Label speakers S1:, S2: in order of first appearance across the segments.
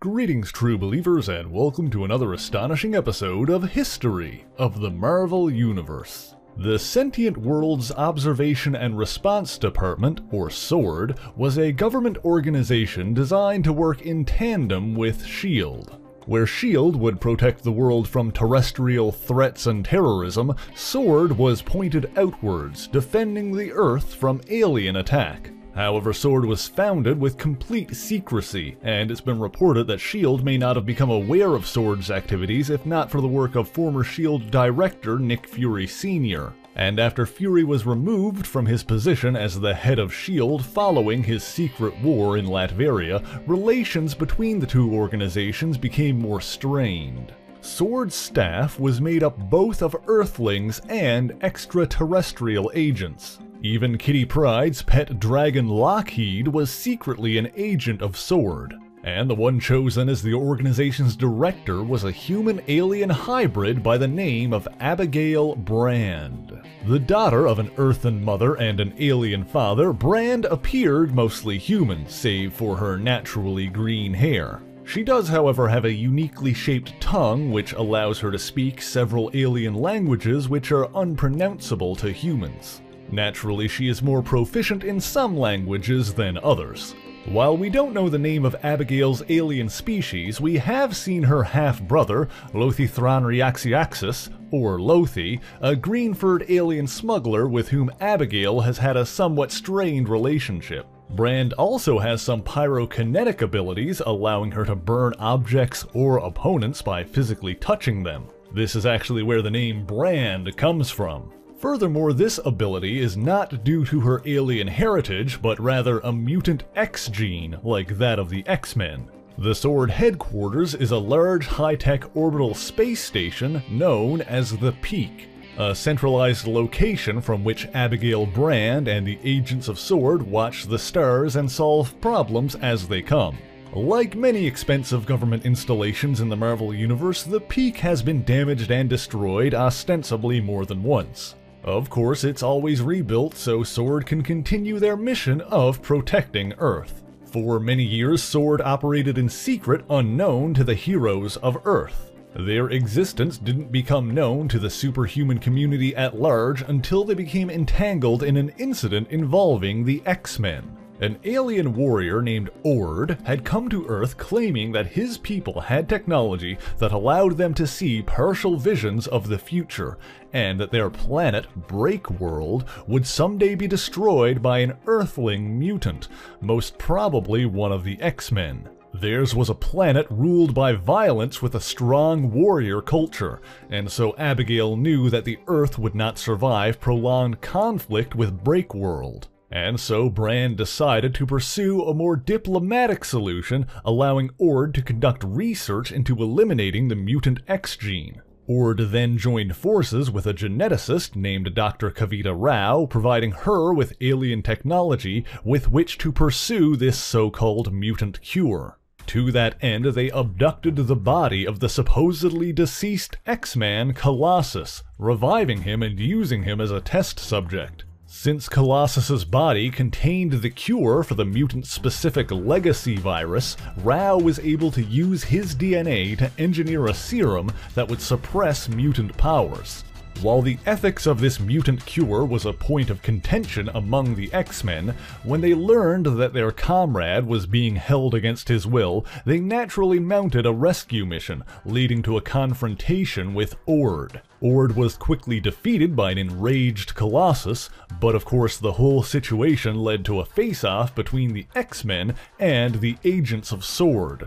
S1: Greetings, true believers, and welcome to another astonishing episode of History of the Marvel Universe. The Sentient World's Observation and Response Department, or S.W.O.R.D, was a government organization designed to work in tandem with S.H.I.E.L.D. Where S.H.I.E.L.D. would protect the world from terrestrial threats and terrorism, S.W.O.R.D was pointed outwards, defending the Earth from alien attack. However, S.W.O.R.D was founded with complete secrecy, and it's been reported that S.H.I.E.L.D. may not have become aware of S.W.O.R.D's activities if not for the work of former S.H.I.E.L.D. director Nick Fury Sr. And after Fury was removed from his position as the head of S.H.I.E.L.D. following his secret war in Latveria, relations between the two organizations became more strained. S.W.O.R.D's staff was made up both of Earthlings and extraterrestrial agents. Even Kitty Pryde's pet dragon Lockheed was secretly an agent of S.W.O.R.D, and the one chosen as the organization's director was a human-alien hybrid by the name of Abigail Brand. The daughter of an earthen mother and an alien father, Brand appeared mostly human, save for her naturally green hair. She does, however, have a uniquely shaped tongue which allows her to speak several alien languages which are unpronounceable to humans. Naturally, she is more proficient in some languages than others. While we don't know the name of Abigail's alien species, we have seen her half-brother, Lothithranriaxiaxis, or Lothi, a green-furred alien smuggler with whom Abigail has had a somewhat strained relationship. Brand also has some pyrokinetic abilities, allowing her to burn objects or opponents by physically touching them. This is actually where the name Brand comes from. Furthermore, this ability is not due to her alien heritage, but rather a mutant X gene, like that of the X-Men. The S.W.O.R.D headquarters is a large high-tech orbital space station known as the Peak, a centralized location from which Abigail Brand and the agents of S.W.O.R.D watch the stars and solve problems as they come. Like many expensive government installations in the Marvel Universe, the Peak has been damaged and destroyed ostensibly more than once. Of course, it's always rebuilt so S.W.O.R.D can continue their mission of protecting Earth. For many years, S.W.O.R.D operated in secret, unknown to the heroes of Earth. Their existence didn't become known to the superhuman community at large until they became entangled in an incident involving the X-Men. An alien warrior named S.W.O.R.D had come to Earth claiming that his people had technology that allowed them to see partial visions of the future, and that their planet, Breakworld, would someday be destroyed by an Earthling mutant, most probably one of the X-Men. Theirs was a planet ruled by violence with a strong warrior culture, and so Abigail knew that the Earth would not survive prolonged conflict with Breakworld. And so Brand decided to pursue a more diplomatic solution, allowing S.W.O.R.D to conduct research into eliminating the mutant X gene. S.W.O.R.D then joined forces with a geneticist named Dr. Kavita Rao, providing her with alien technology with which to pursue this so-called mutant cure. To that end, they abducted the body of the supposedly deceased X-Man Colossus, reviving him and using him as a test subject. Since Colossus's body contained the cure for the mutant-specific legacy virus, Rao was able to use his DNA to engineer a serum that would suppress mutant powers. While the ethics of this mutant cure was a point of contention among the X-Men, when they learned that their comrade was being held against his will, they naturally mounted a rescue mission, leading to a confrontation with S.W.O.R.D. S.W.O.R.D was quickly defeated by an enraged Colossus, but of course the whole situation led to a face-off between the X-Men and the agents of S.W.O.R.D.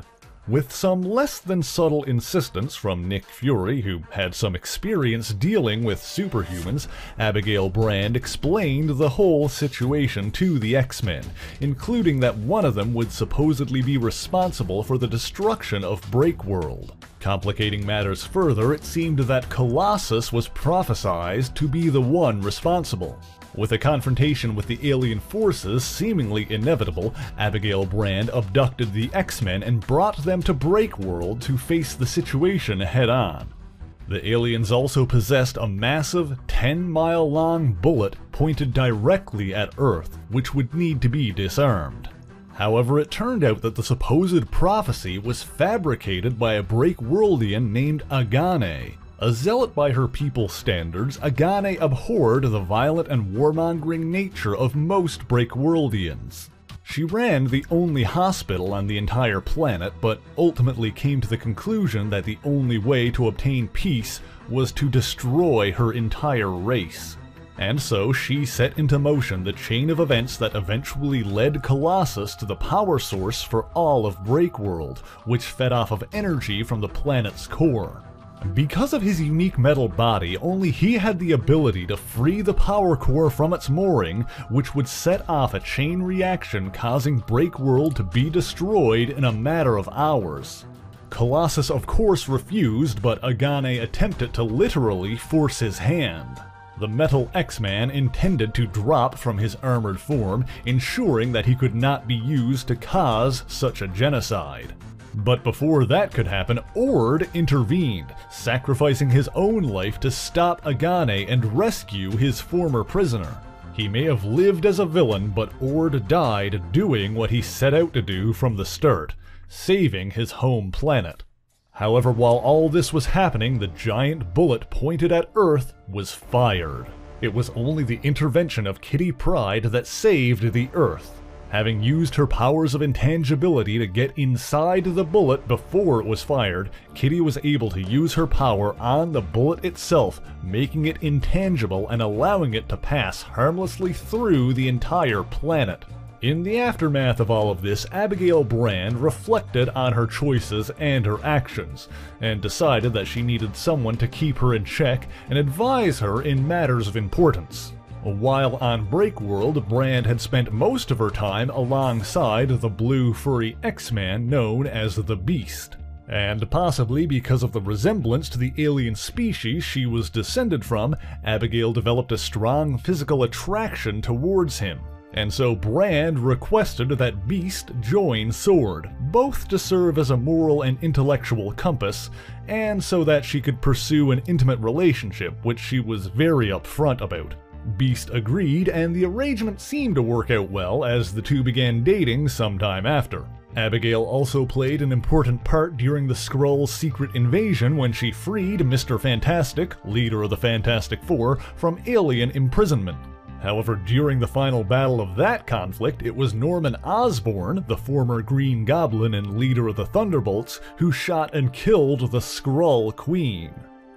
S1: With some less than subtle insistence from Nick Fury, who had some experience dealing with superhumans, Abigail Brand explained the whole situation to the X-Men, including that one of them would supposedly be responsible for the destruction of Breakworld. Complicating matters further, it seemed that Colossus was prophesized to be the one responsible. With a confrontation with the alien forces seemingly inevitable, Abigail Brand abducted the X-Men and brought them to Breakworld to face the situation head-on. The aliens also possessed a massive, 10-mile-long bullet pointed directly at Earth, which would need to be disarmed. However, it turned out that the supposed prophecy was fabricated by a Breakworldian named Agane. A zealot by her people's standards, Agane abhorred the violent and warmongering nature of most Breakworldians. She ran the only hospital on the entire planet, but ultimately came to the conclusion that the only way to obtain peace was to destroy her entire race. And so she set into motion the chain of events that eventually led Colossus to the power source for all of Breakworld, which fed off of energy from the planet's core. Because of his unique metal body, only he had the ability to free the power core from its mooring, which would set off a chain reaction causing Breakworld to be destroyed in a matter of hours. Colossus of course refused, but Agane attempted to literally force his hand. The metal X-Man intended to drop from his armored form, ensuring that he could not be used to cause such a genocide. But before that could happen, S.W.O.R.D intervened, sacrificing his own life to stop Agane and rescue his former prisoner. He may have lived as a villain, but S.W.O.R.D died doing what he set out to do from the start, saving his home planet. However, while all this was happening, the giant bullet pointed at Earth was fired. It was only the intervention of Kitty Pryde that saved the Earth. Having used her powers of intangibility to get inside the bullet before it was fired, Kitty was able to use her power on the bullet itself, making it intangible and allowing it to pass harmlessly through the entire planet. In the aftermath of all of this, Abigail Brand reflected on her choices and her actions, and decided that she needed someone to keep her in check and advise her in matters of importance. While on Breakworld, Brand had spent most of her time alongside the blue furry X-Man known as the Beast. And possibly because of the resemblance to the alien species she was descended from, Abigail developed a strong physical attraction towards him. And so Brand requested that Beast join S.W.O.R.D, both to serve as a moral and intellectual compass, and so that she could pursue an intimate relationship, which she was very upfront about. Beast agreed, and the arrangement seemed to work out well as the two began dating sometime after. Abigail also played an important part during the Skrull's secret invasion when she freed Mr. Fantastic, leader of the Fantastic Four, from alien imprisonment. However, during the final battle of that conflict, it was Norman Osborn, the former Green Goblin and leader of the Thunderbolts, who shot and killed the Skrull Queen.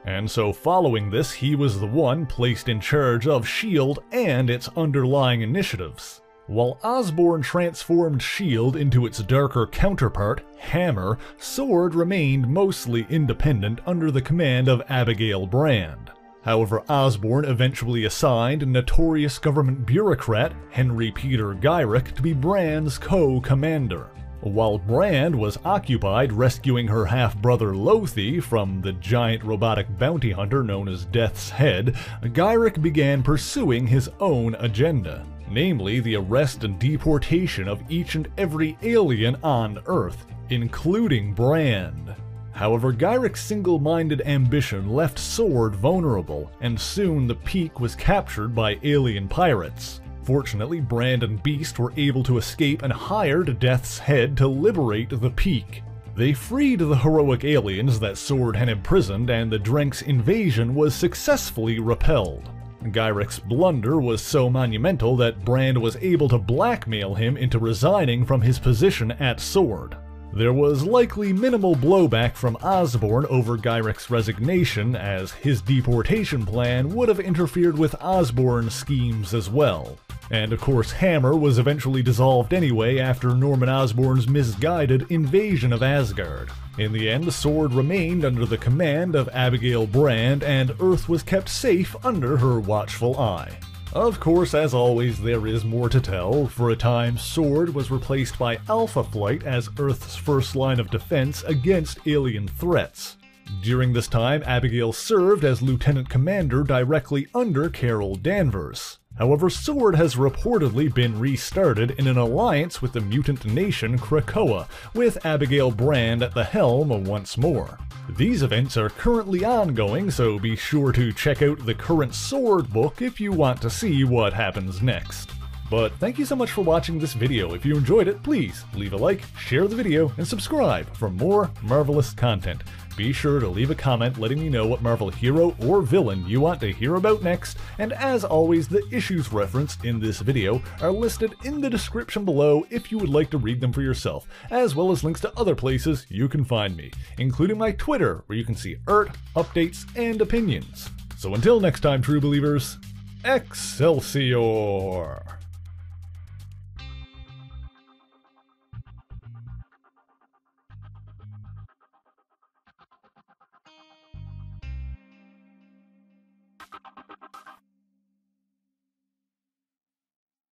S1: And so following this, he was the one placed in charge of S.H.I.E.L.D. and its underlying initiatives. While Osborn transformed S.H.I.E.L.D. into its darker counterpart, Hammer, S.W.O.R.D remained mostly independent under the command of Abigail Brand. However, Osborn eventually assigned notorious government bureaucrat Henry Peter Gyrick to be Brand's co-commander. While Brand was occupied rescuing her half-brother Lothi from the giant robotic bounty hunter known as Death's Head, Gyrick began pursuing his own agenda, namely the arrest and deportation of each and every alien on Earth, including Brand. However, Gyrick's single-minded ambition left S.W.O.R.D vulnerable, and soon the Peak was captured by alien pirates. Fortunately, Brand and Beast were able to escape and hired Death's Head to liberate the Peak. They freed the heroic aliens that S.W.O.R.D had imprisoned, and the Drenk's invasion was successfully repelled. Gyrick's blunder was so monumental that Brand was able to blackmail him into resigning from his position at S.W.O.R.D. There was likely minimal blowback from Osborn over Gyrick's resignation, as his deportation plan would have interfered with Osborn's schemes as well. And of course, Hammer was eventually dissolved anyway after Norman Osborn's misguided invasion of Asgard. In the end, S.W.O.R.D remained under the command of Abigail Brand, and Earth was kept safe under her watchful eye. Of course, as always, there is more to tell. For a time, S.W.O.R.D was replaced by Alpha Flight as Earth's first line of defense against alien threats. During this time, Abigail served as Lieutenant Commander directly under Carol Danvers. However, S.W.O.R.D has reportedly been restarted in an alliance with the mutant nation Krakoa, with Abigail Brand at the helm once more. These events are currently ongoing, so be sure to check out the current S.W.O.R.D book if you want to see what happens next. But thank you so much for watching this video. If you enjoyed it, please leave a like, share the video, and subscribe for more marvelous content. Be sure to leave a comment letting me know what Marvel hero or villain you want to hear about next, and as always, the issues referenced in this video are listed in the description below if you would like to read them for yourself, as well as links to other places you can find me, including my Twitter, where you can see art, updates, and opinions. So until next time, true believers, Excelsior!